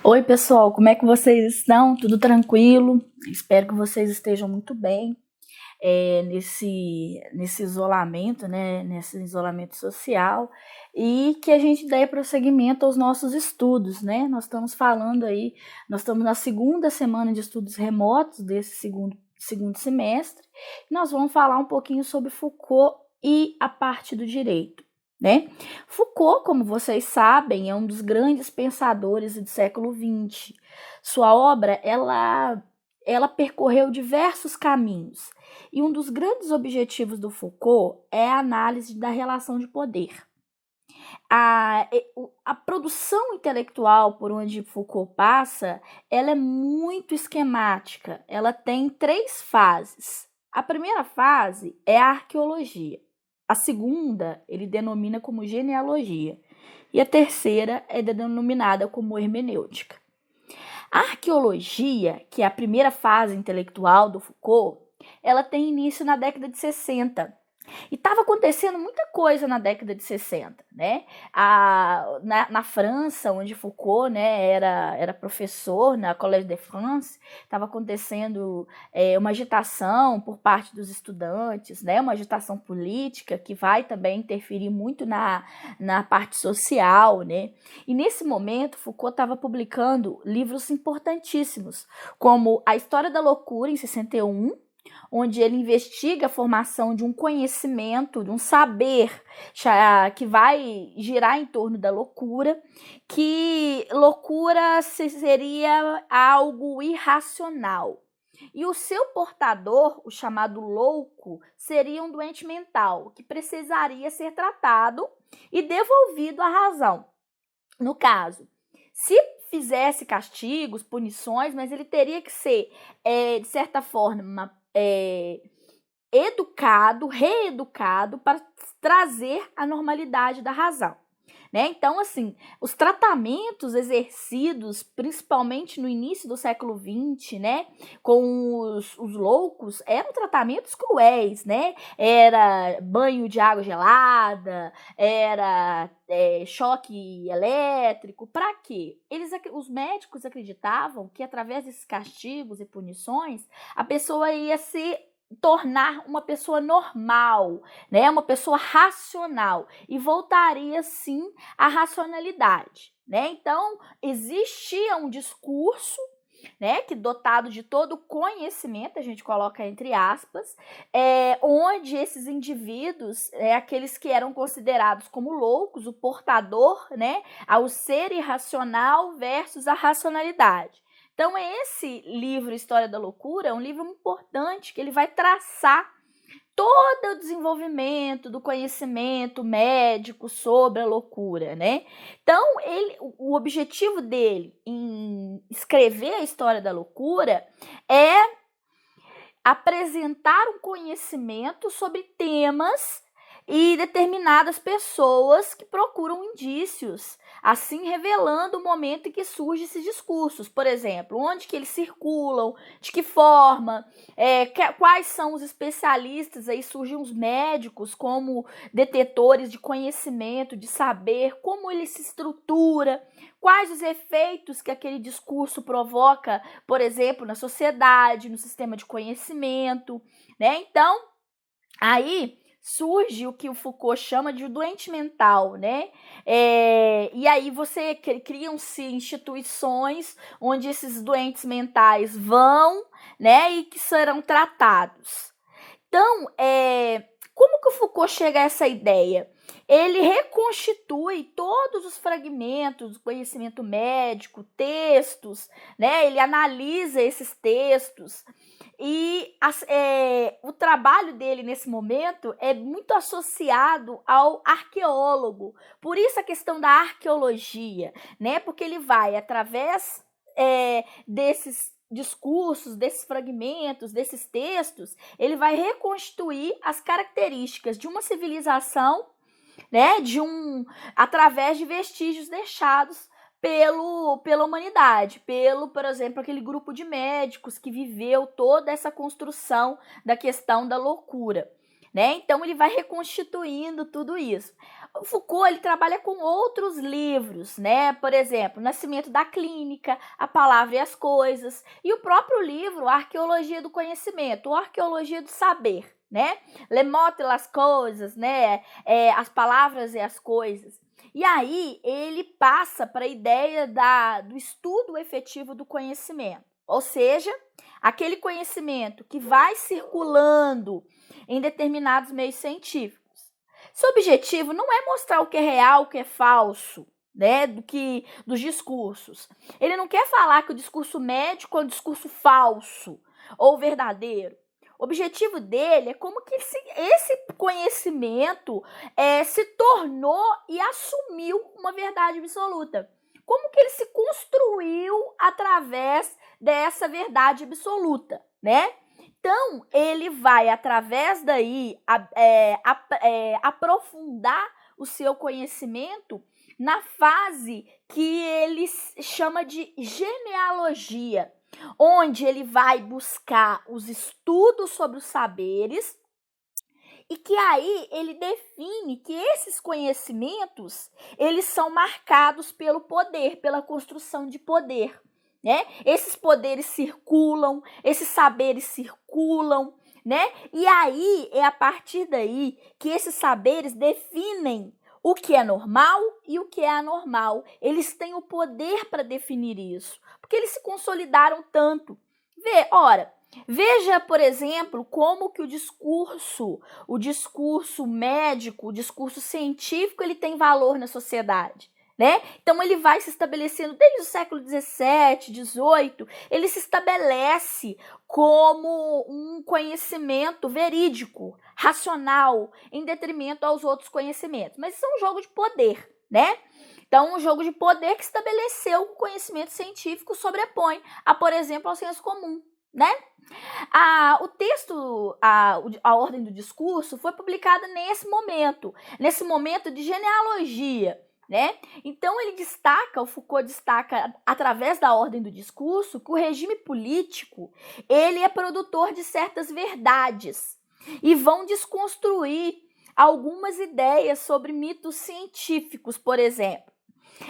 Oi, pessoal, como é que vocês estão? Tudo tranquilo? Espero que vocês estejam muito bem nesse isolamento, né? Nesse isolamento social e que a gente dê prosseguimento aos nossos estudos, né? Nós estamos na segunda semana de estudos remotos desse segundo semestre. E nós vamos falar um pouquinho sobre Foucault e a parte do direito. Né? Foucault, como vocês sabem, é um dos grandes pensadores do século XX. Sua obra, ela percorreu diversos caminhos. E um dos grandes objetivos do Foucault é a análise da relação de poder. A produção intelectual por onde Foucault passa, ela é muito esquemática. Ela tem 3 fases. A primeira fase é a arqueologia. A segunda, ele denomina como genealogia. E a terceira é denominada como hermenêutica. A arqueologia, que é a primeira fase intelectual do Foucault, ela tem início na década de 60. E estava acontecendo muita coisa na década de 60, né? Na França, onde Foucault, né, era professor na Collège de France, estava acontecendo uma agitação por parte dos estudantes, né? Uma agitação política que vai também interferir muito na parte social, né? E nesse momento, Foucault estava publicando livros importantíssimos, como A História da Loucura, em 61, onde ele investiga a formação de um conhecimento, de um saber que vai girar em torno da loucura, que loucura seria algo irracional. E o seu portador, o chamado louco, seria um doente mental, que precisaria ser tratado e devolvido à razão. No caso, se fizesse castigos, punições, mas ele teria que ser, de certa forma, educado, reeducado para trazer a normalidade da razão. Né? Então, assim, os tratamentos exercidos, principalmente no início do século XX, né, com os loucos, eram tratamentos cruéis, né? Era banho de água gelada, era choque elétrico. Para quê? Os médicos acreditavam que através desses castigos e punições, a pessoa ia se tornar uma pessoa normal, né? Uma pessoa racional e voltaria sim à racionalidade, né? Então, existia um discurso, né, que dotado de todo conhecimento, a gente coloca entre aspas, onde esses indivíduos, aqueles que eram considerados como loucos, o portador, né, ao ser irracional versus a racionalidade. Então, esse livro, História da Loucura, é um livro importante, que ele vai traçar todo o desenvolvimento do conhecimento médico sobre a loucura, né? Então, o objetivo dele em escrever a História da Loucura é apresentar um conhecimento sobre temas e determinadas pessoas que procuram indícios, assim revelando o momento em que surgem esses discursos. Por exemplo, onde que eles circulam, de que forma, quais são os especialistas, aí surgem os médicos como detetores de conhecimento, de saber, como ele se estrutura, quais os efeitos que aquele discurso provoca, por exemplo, na sociedade, no sistema de conhecimento, né? Então, aí surge o que o Foucault chama de doente mental, né? E aí criam-se instituições onde esses doentes mentais vão, né, e que serão tratados. Então, como que o Foucault chega a essa ideia? Ele reconstitui todos os fragmentos do conhecimento médico, textos, né? Ele analisa esses textos e o trabalho dele nesse momento é muito associado ao arqueólogo. Por isso a questão da arqueologia, né? Porque ele vai, através desses discursos, desses fragmentos, desses textos, ele vai reconstruir as características de uma civilização, né, através de vestígios deixados pela humanidade, por exemplo, aquele grupo de médicos que viveu toda essa construção da questão da loucura, né? Então ele vai reconstituindo tudo isso. O Foucault, ele trabalha com outros livros, né? Por exemplo, Nascimento da Clínica, A Palavra e as Coisas, e o próprio livro Arqueologia do Conhecimento, ou Arqueologia do Saber, né? Le mot et las coisas, né? As palavras e as coisas. E aí ele passa para a ideia do estudo efetivo do conhecimento, ou seja, aquele conhecimento que vai circulando em determinados meios científicos. Seu objetivo não é mostrar o que é real, o que é falso, né, dos discursos. Ele não quer falar que o discurso médico é um discurso falso ou verdadeiro. O objetivo dele é como que esse conhecimento se tornou e assumiu uma verdade absoluta. Como que ele se construiu através dessa verdade absoluta, né? Então, ele vai, através daí, aprofundar o seu conhecimento na fase que ele chama de genealogia, onde ele vai buscar os estudos sobre os saberes e que aí ele define que esses conhecimentos, eles são marcados pelo poder, pela construção de poder, né? Esses poderes circulam, esses saberes circulam, né? E aí é a partir daí que esses saberes definem o que é normal e o que é anormal. Eles têm o poder para definir isso, porque eles se consolidaram tanto. Veja, por exemplo, como que o discurso médico, o discurso científico, ele tem valor na sociedade, né? Então, ele vai se estabelecendo desde o século XVII, XVIII, ele se estabelece como um conhecimento verídico, racional, em detrimento aos outros conhecimentos. Mas isso é um jogo de poder, né? Então, um jogo de poder que estabeleceu que o conhecimento científico sobrepõe por exemplo, ao senso comum, né? O texto, a Ordem do Discurso, foi publicada nesse momento de genealogia, né? Então, o Foucault destaca, através da Ordem do Discurso, que o regime político, ele é produtor de certas verdades e vão desconstruir algumas ideias sobre mitos científicos, por exemplo.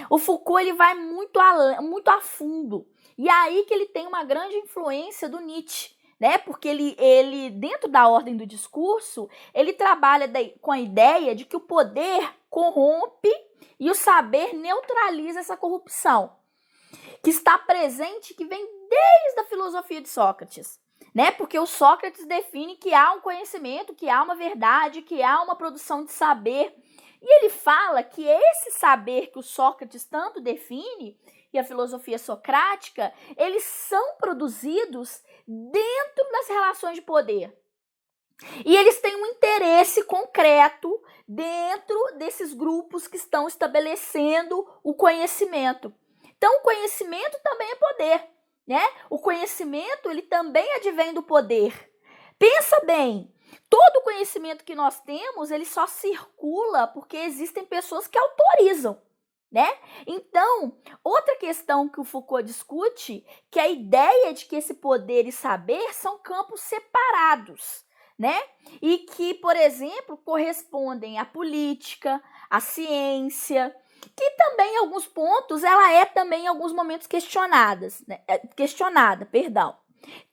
O Foucault, ele vai muito a fundo, e aí que ele tem uma grande influência do Nietzsche, né? Porque ele dentro da Ordem do Discurso, ele trabalha com a ideia de que o poder corrompe e o saber neutraliza essa corrupção, que está presente, que vem desde a filosofia de Sócrates, né? Porque o Sócrates define que há um conhecimento, que há uma verdade, que há uma produção de saber. E ele fala que esse saber que o Sócrates tanto define, e a filosofia socrática, eles são produzidos dentro das relações de poder. E eles têm um interesse concreto dentro desses grupos que estão estabelecendo o conhecimento. Então, o conhecimento também é poder, né? O conhecimento, ele também advém do poder. Pensa bem, todo o conhecimento que nós temos, ele só circula porque existem pessoas que autorizam, né? Então, outra questão que o Foucault discute, que é a ideia de que esse poder e saber são campos separados, né? E que, por exemplo, correspondem à política, à ciência, que também em alguns pontos ela é também em alguns momentos questionada.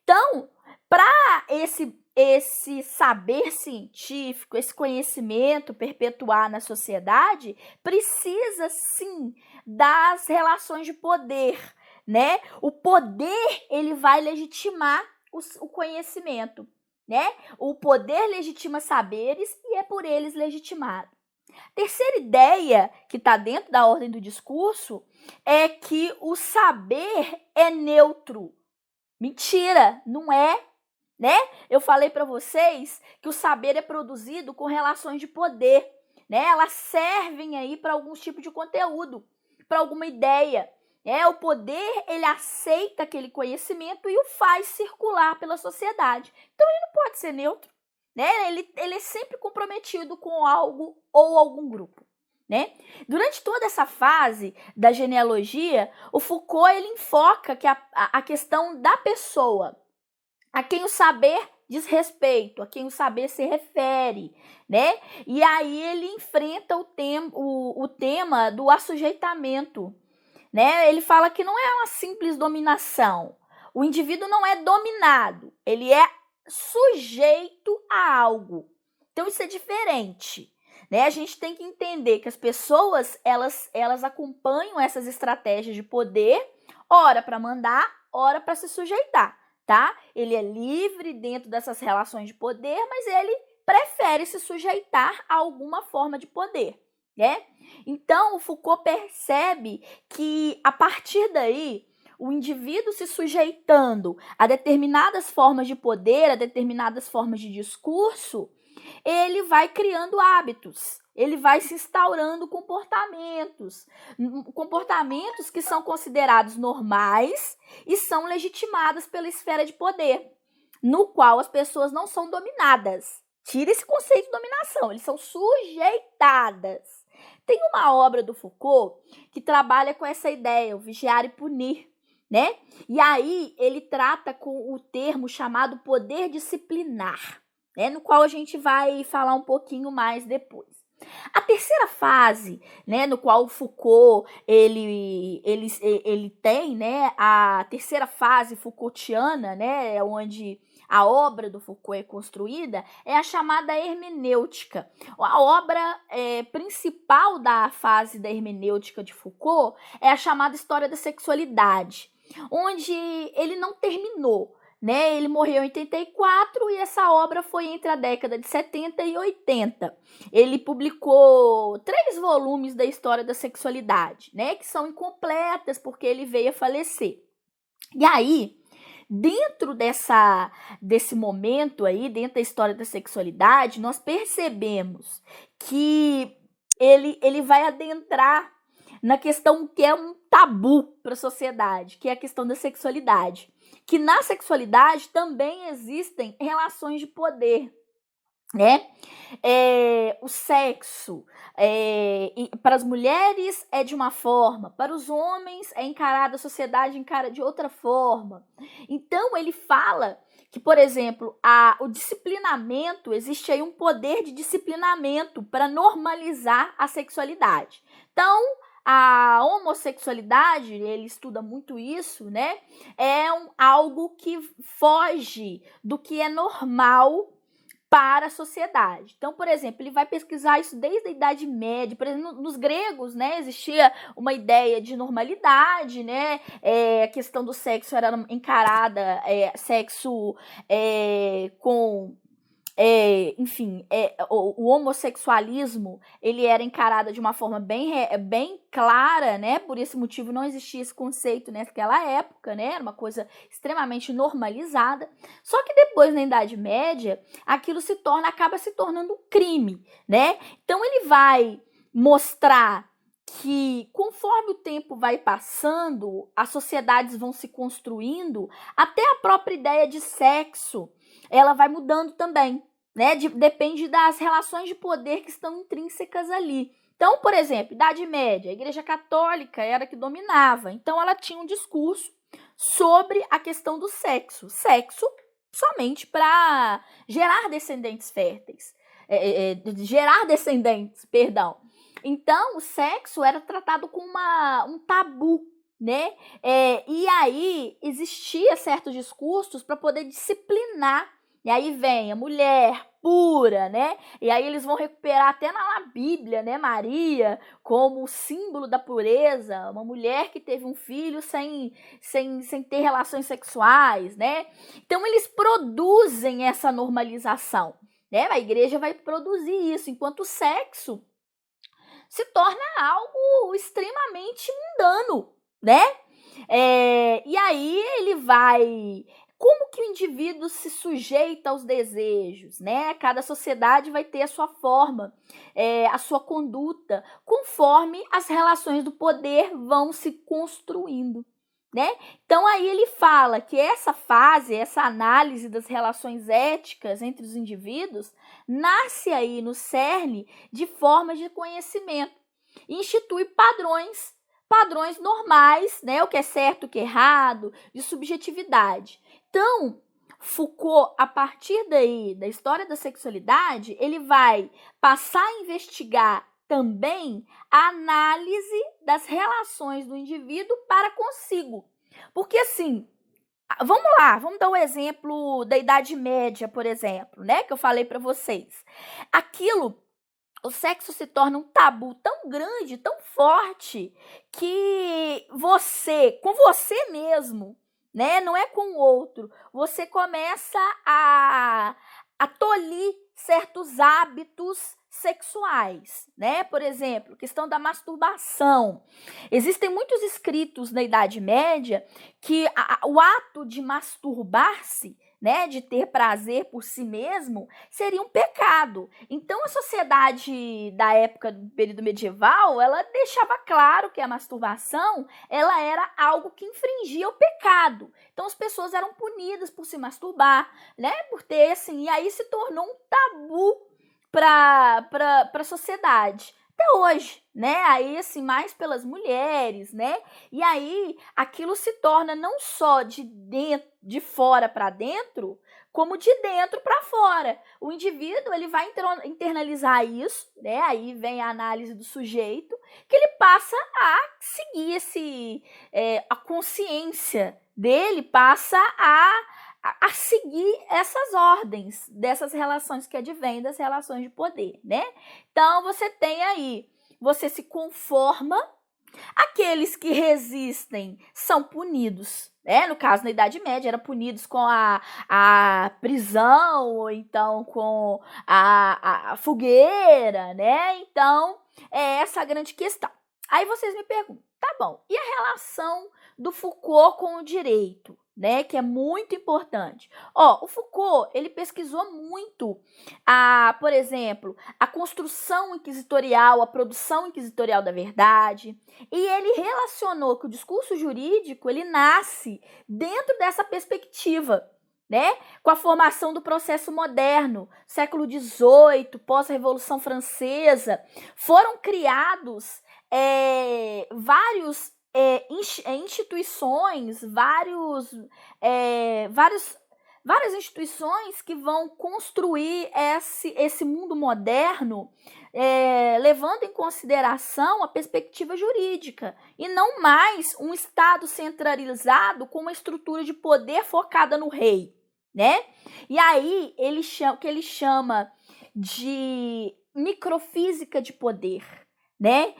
Então, para esse saber científico, esse conhecimento perpetuar na sociedade, precisa sim das relações de poder, né? O poder, ele vai legitimar o conhecimento, né? O poder legitima saberes e é por eles legitimado. Terceira ideia que está dentro da Ordem do Discurso é que o saber é neutro. Mentira, não é, né? Eu falei para vocês que o saber é produzido com relações de poder, né? Elas servem aí para algum tipo de conteúdo, para alguma ideia. O poder, ele aceita aquele conhecimento e o faz circular pela sociedade. Então, ele não pode ser neutro, né? Ele é sempre comprometido com algo ou algum grupo, né? Durante toda essa fase da genealogia, o Foucault, ele enfoca que a questão da pessoa, a quem o saber diz respeito, a quem o saber se refere, né? E aí ele enfrenta o tema do assujeitamento, né? Ele fala que não é uma simples dominação. O indivíduo não é dominado, ele é sujeito a algo. Então isso é diferente, né? A gente tem que entender que as pessoas, elas acompanham essas estratégias de poder, ora para mandar, ora para se sujeitar, tá? Ele é livre dentro dessas relações de poder, mas ele prefere se sujeitar a alguma forma de poder, né? Então, o Foucault percebe que, a partir daí, o indivíduo se sujeitando a determinadas formas de poder, a determinadas formas de discurso, ele vai criando hábitos, ele vai se instaurando comportamentos que são considerados normais e são legitimados pela esfera de poder, no qual as pessoas não são dominadas. Tira esse conceito de dominação, eles são sujeitadas. Tem uma obra do Foucault que trabalha com essa ideia, o vigiar e punir, né? E aí ele trata com o termo chamado poder disciplinar, né? No qual a gente vai falar um pouquinho mais depois. A terceira fase, né, no qual o Foucault ele tem, né, a terceira fase Foucaultiana, né, onde a obra do Foucault é construída, é a chamada hermenêutica. A obra principal da fase da hermenêutica de Foucault é a chamada História da Sexualidade, onde ele não terminou, né? Ele morreu em 84 e essa obra foi entre a década de 70 e 80. Ele publicou 3 volumes da História da Sexualidade, né? Que são incompletas porque ele veio a falecer. E aí, dentro desse momento aí, dentro da História da Sexualidade, nós percebemos que ele vai adentrar na questão que é um tabu para a sociedade, que é a questão da sexualidade. Que na sexualidade também existem relações de poder, né? O sexo para as mulheres é de uma forma, para os homens é encarado, a sociedade encara de outra forma. Então ele fala que, por exemplo, o disciplinamento, existe aí um poder de disciplinamento para normalizar a sexualidade. Então, a homossexualidade, ele estuda muito isso, né? É algo que foge do que é normal para a sociedade. Então, por exemplo, ele vai pesquisar isso desde a Idade Média. Por exemplo, nos gregos, né, existia uma ideia de normalidade, né? A questão do sexo era encarada, sexo com enfim, o homossexualismo, ele era encarado de uma forma bem clara, né? Por esse motivo não existia esse conceito naquela época, né? Era uma coisa extremamente normalizada. Só que depois, na Idade Média, aquilo acaba se tornando um crime, né? Então ele vai mostrar que, conforme o tempo vai passando, as sociedades vão se construindo, até a própria ideia de sexo, ela vai mudando também, né? Depende das relações de poder que estão intrínsecas ali. Então, por exemplo, Idade Média, a Igreja Católica era que dominava, então ela tinha um discurso sobre a questão do sexo. Sexo somente para gerar descendentes férteis. Gerar descendentes, perdão. Então, o sexo era tratado como um tabu, né? E aí existia certos discursos para poder disciplinar. E aí vem a mulher pura, né? E aí eles vão recuperar até na Bíblia, né, Maria, como símbolo da pureza, uma mulher que teve um filho sem ter relações sexuais, né? Então eles produzem essa normalização, né? A igreja vai produzir isso, enquanto o sexo se torna algo extremamente mundano, né? E aí ele vai... Como que o indivíduo se sujeita aos desejos, né? Cada sociedade vai ter a sua forma, a sua conduta, conforme as relações do poder vão se construindo, né? Então aí ele fala que essa fase, essa análise das relações éticas entre os indivíduos, nasce aí no cerne de formas de conhecimento, institui padrões normais, né? O que é certo, o que é errado, de subjetividade. Então, Foucault, a partir daí, da história da sexualidade, ele vai passar a investigar também a análise das relações do indivíduo para consigo. Porque, assim, vamos lá, vamos dar o exemplo da Idade Média, por exemplo, né, que eu falei para vocês. O sexo se torna um tabu tão grande, tão forte, que você, com você mesmo, né, não é com o outro, você começa a tolir certos hábitos sexuais, né? Por exemplo, questão da masturbação. Existem muitos escritos na Idade Média que o ato de masturbar-se, né, de ter prazer por si mesmo, seria um pecado. Então, a sociedade da época do período medieval, ela deixava claro que a masturbação, ela era algo que infringia o pecado. Então, as pessoas eram punidas por se masturbar, né, por ter, assim, e aí se tornou um tabu para a sociedade. Até hoje, né? Aí, assim, mais pelas mulheres, né? E aí, aquilo se torna não só de fora para dentro, como de dentro para fora. O indivíduo, ele vai internalizar isso, né? Aí vem a análise do sujeito, que ele passa a seguir a consciência dele passa a seguir essas ordens dessas relações que advêm das relações de poder, né? Então, você tem aí, você se conforma, aqueles que resistem são punidos, né? No caso, na Idade Média, eram punidos com a prisão, ou então com a fogueira, né? Então, é essa a grande questão. Aí vocês me perguntam, tá bom, e a relação do Foucault com o direito? Né, que é muito importante. O Foucault, ele pesquisou muito, por exemplo, a construção inquisitorial, a produção inquisitorial da verdade, e ele relacionou que o discurso jurídico, ele nasce dentro dessa perspectiva, né, com a formação do processo moderno, século XVIII, pós-Revolução Francesa, foram criados vários instituições, várias instituições que vão construir esse mundo moderno, levando em consideração a perspectiva jurídica, e não mais um Estado centralizado com uma estrutura de poder focada no rei, né? E aí, o que ele chama de microfísica de poder, né?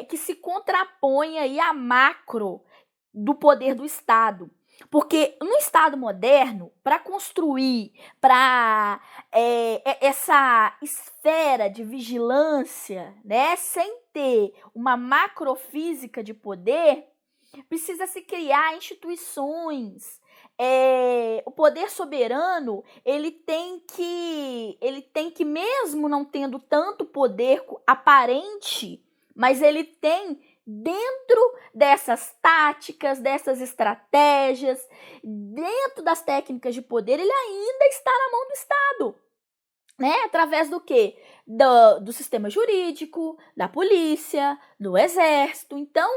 Que se contrapõe aí à macro do poder do Estado. Porque no Estado moderno, para construir essa esfera de vigilância, né, sem ter uma macrofísica de poder, precisa se criar instituições. O poder soberano, ele tem que, mesmo não tendo tanto poder aparente, mas ele tem, dentro dessas táticas, dessas estratégias, dentro das técnicas de poder, ele ainda está na mão do Estado, né? Através do quê? Do sistema jurídico, da polícia, do exército. Então,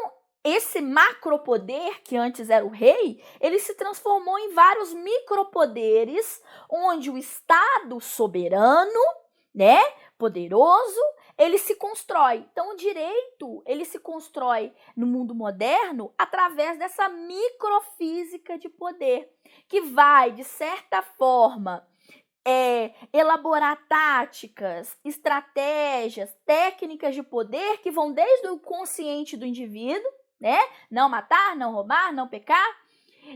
esse macropoder, que antes era o rei, ele se transformou em vários micropoderes, onde o Estado soberano, né, poderoso, ele se constrói. Então, o direito, ele se constrói no mundo moderno através dessa microfísica de poder, que vai, de certa forma, elaborar táticas, estratégias, técnicas de poder que vão desde o consciente do indivíduo, né? Não matar, não roubar, não pecar,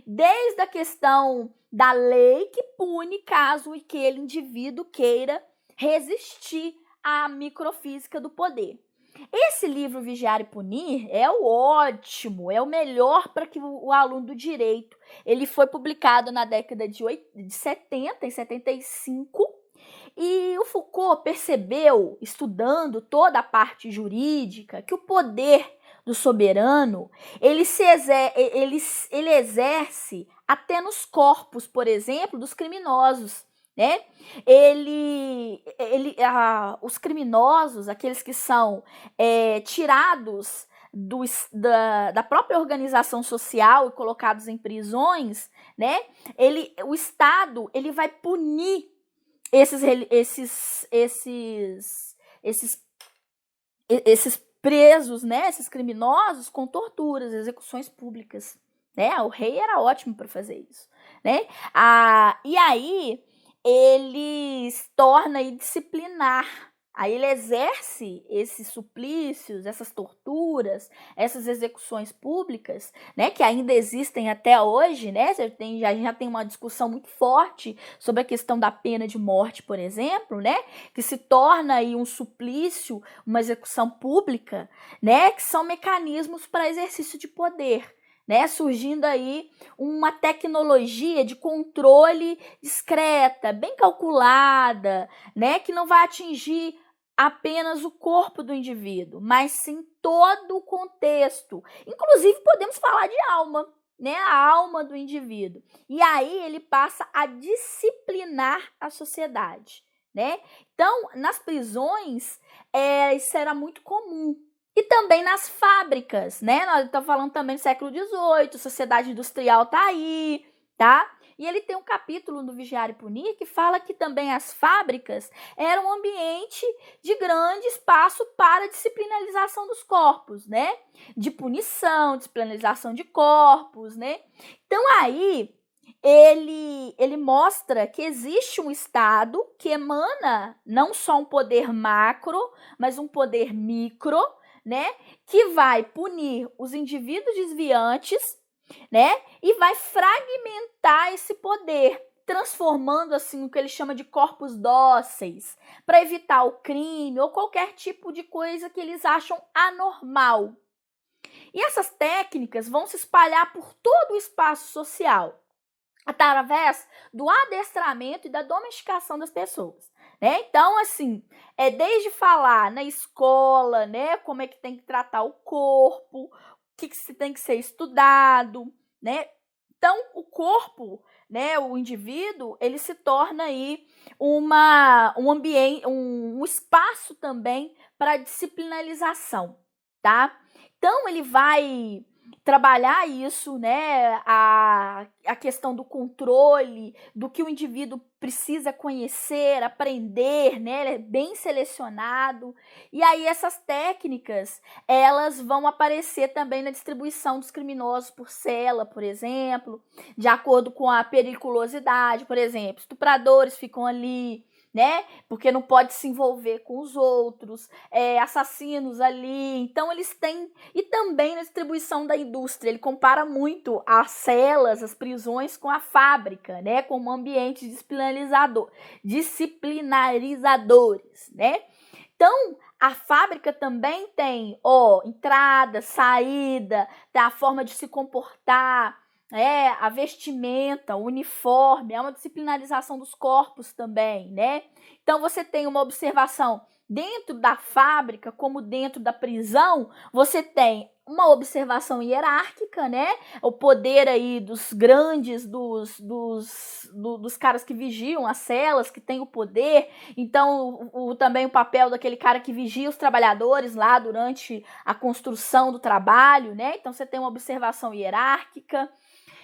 desde a questão da lei que pune caso aquele indivíduo queira resistir à microfísica do poder. Esse livro, Vigiar e Punir, é o ótimo, é o melhor para que o aluno do direito. Ele foi publicado na década de 70, em 75, e o Foucault percebeu, estudando toda a parte jurídica, que o poder do soberano, ele exerce até nos corpos, por exemplo, dos criminosos, né? Os criminosos, aqueles que são tirados da própria organização social e colocados em prisões, né, o Estado ele vai punir esses presos, né, esses criminosos com torturas, execuções públicas, né? O rei era ótimo para fazer isso, né? E aí ele se torna disciplinar. Aí ele exerce esses suplícios, essas torturas, essas execuções públicas, né, que ainda existem até hoje, né? A gente já tem uma discussão muito forte sobre a questão da pena de morte, por exemplo, né, que se torna aí um suplício, uma execução pública, né, que são mecanismos para exercício de poder. Né, surgindo aí uma tecnologia de controle discreta, bem calculada, né, que não vai atingir apenas o corpo do indivíduo, mas sim todo o contexto. Inclusive, podemos falar de alma, né, a alma do indivíduo. E aí ele passa a disciplinar a sociedade, né? Então, nas prisões, isso era muito comum. E também nas fábricas, né? Nós estamos falando também do século XVIII, sociedade industrial tá aí, tá? E ele tem um capítulo no Vigiar e Punir que fala que também as fábricas eram um ambiente de grande espaço para disciplinarização dos corpos, né? De punição, disciplinarização de corpos, né? Então aí ele mostra que existe um Estado que emana não só um poder macro, mas um poder micro, né, que vai punir os indivíduos desviantes, né, e vai fragmentar esse poder, transformando assim o que ele chama de corpos dóceis, para evitar o crime ou qualquer tipo de coisa que eles acham anormal. E essas técnicas vão se espalhar por todo o espaço social, através do adestramento e da domesticação das pessoas. Né? Então, assim, desde falar na escola, né, como é que tem que tratar o corpo, o que tem que ser estudado, né? Então, o corpo, né, o indivíduo, ele se torna aí um ambiente, um espaço também para disciplinarização, tá? Então, ele vai trabalhar isso, né, a questão do controle, do que o indivíduo precisa conhecer, aprender, né, ele é bem selecionado, e aí essas técnicas, elas vão aparecer também na distribuição dos criminosos por cela, por exemplo, de acordo com a periculosidade, por exemplo, estupradores ficam ali, né? Porque não pode se envolver com os outros, assassinos ali. Então, eles têm. E também na distribuição da indústria. Ele compara muito as celas, as prisões com a fábrica, né? Como ambientes disciplinarizadores, né? Então, a fábrica também tem, entrada, saída, a forma de se comportar, a vestimenta, o uniforme, é uma disciplinarização dos corpos também, né? Então, você tem uma observação dentro da fábrica, como dentro da prisão, você tem uma observação hierárquica, né? O poder aí dos grandes, dos caras que vigiam as celas, que tem o poder. Então, também o papel daquele cara que vigia os trabalhadores lá durante a construção do trabalho, né? Então, você tem uma observação hierárquica.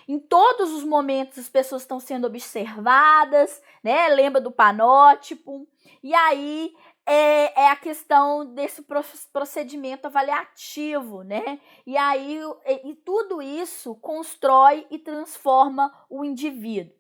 Em todos os momentos as pessoas estão sendo observadas, né? Lembra do panótipo. E aí é a questão desse procedimento avaliativo, né? E aí tudo isso constrói e transforma o indivíduo.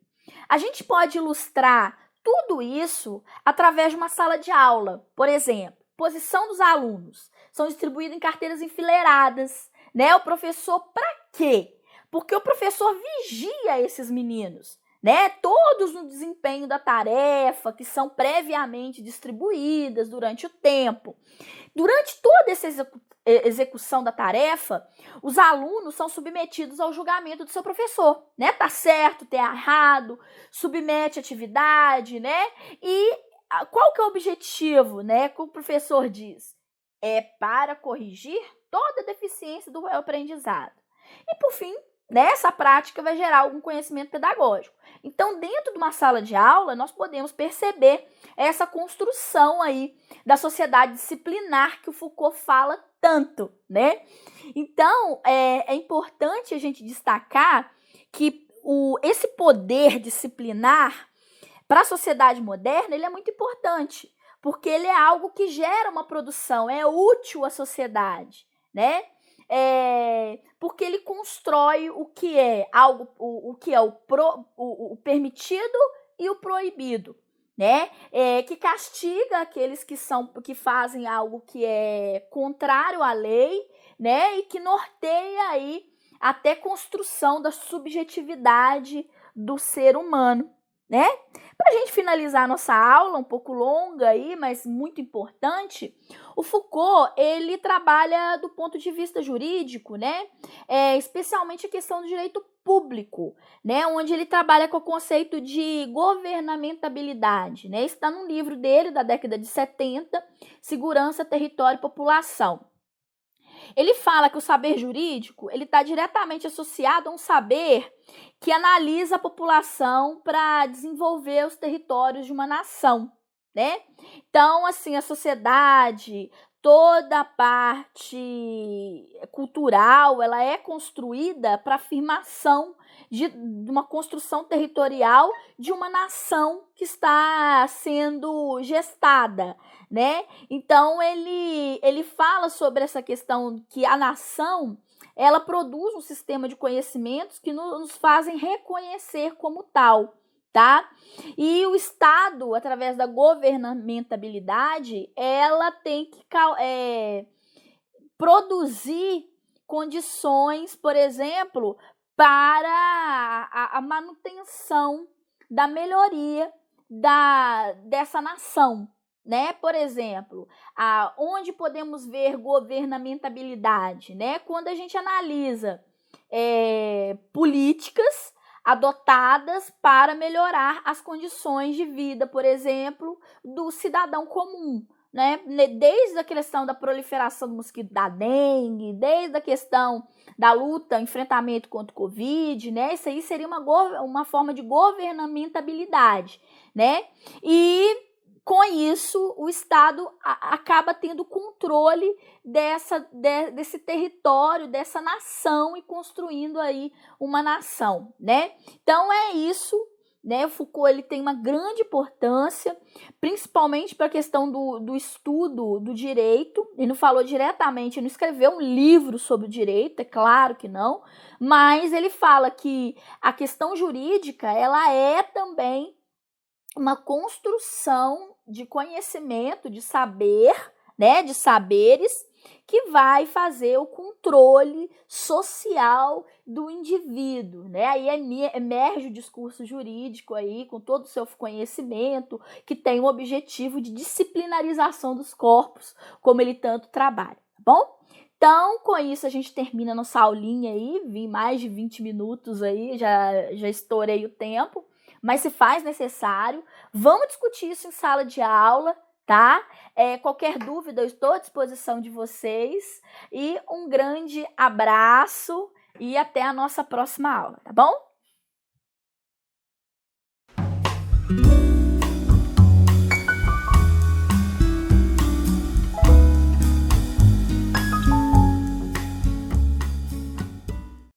A gente pode ilustrar tudo isso através de uma sala de aula. Por exemplo, posição dos alunos. São distribuídos em carteiras enfileiradas, né? O professor, para quê? Porque o professor vigia esses meninos, né? Todos no desempenho da tarefa, que são previamente distribuídas durante o tempo. Durante toda essa execução da tarefa, os alunos são submetidos ao julgamento do seu professor, né? Tá certo, tá errado, submete a atividade, né? E qual que é o objetivo, né? Que o professor diz? É para corrigir toda a deficiência do aprendizado. E, por fim, nessa prática vai gerar algum conhecimento pedagógico. Então, dentro de uma sala de aula, nós podemos perceber essa construção aí da sociedade disciplinar que o Foucault fala tanto, né? Então, é importante a gente destacar que esse poder disciplinar para a sociedade moderna, ele é muito importante, porque ele é algo que gera uma produção, é útil à sociedade, né? Porque ele constrói o que é algo, o que é o permitido e o proibido, né? Que castiga aqueles que fazem algo que é contrário à lei, né? E que norteia aí até construção da subjetividade do ser humano, né? Para a gente finalizar a nossa aula, um pouco longa aí, mas muito importante, o Foucault, ele trabalha do ponto de vista jurídico, né? Especialmente a questão do direito público, né? Onde ele trabalha com o conceito de governamentabilidade, né? Isso está num livro dele, da década de 70, Segurança, Território e População. Ele fala que o saber jurídico ele está diretamente associado a um saber que analisa a população para desenvolver os territórios de uma nação, né? Então, assim, a sociedade, toda a parte cultural, ela é construída para afirmação de uma construção territorial de uma nação que está sendo gestada, né? Então, ele fala sobre essa questão que a nação, ela produz um sistema de conhecimentos que nos fazem reconhecer como tal, tá? E o Estado, através da governamentabilidade, ela tem que produzir condições, por exemplo, para a manutenção da melhoria dessa nação, né? Por exemplo, onde podemos ver governamentabilidade, né? Quando a gente analisa políticas adotadas para melhorar as condições de vida, por exemplo, do cidadão comum, né? Desde a questão da proliferação do mosquito da dengue, desde a questão da luta, enfrentamento contra o Covid, né? Isso aí seria uma forma de governamentabilidade, né? E com isso, o Estado acaba tendo controle desse território, dessa nação e construindo aí uma nação, né? Então, é isso, né? O Foucault ele tem uma grande importância, principalmente para a questão do estudo do direito. Ele não falou diretamente, ele não escreveu um livro sobre o direito, é claro que não, mas ele fala que a questão jurídica, ela é também uma construção de conhecimento, de saber, né, de saberes, que vai fazer o controle social do indivíduo, né? Aí emerge o discurso jurídico aí, com todo o seu conhecimento, que tem o objetivo de disciplinarização dos corpos, como ele tanto trabalha, tá bom? Então, com isso, a gente termina nossa aulinha aí, vi mais de 20 minutos aí, já estourei o tempo, mas se faz necessário, vamos discutir isso em sala de aula, tá? Qualquer dúvida, eu estou à disposição de vocês. E um grande abraço e até a nossa próxima aula, tá bom?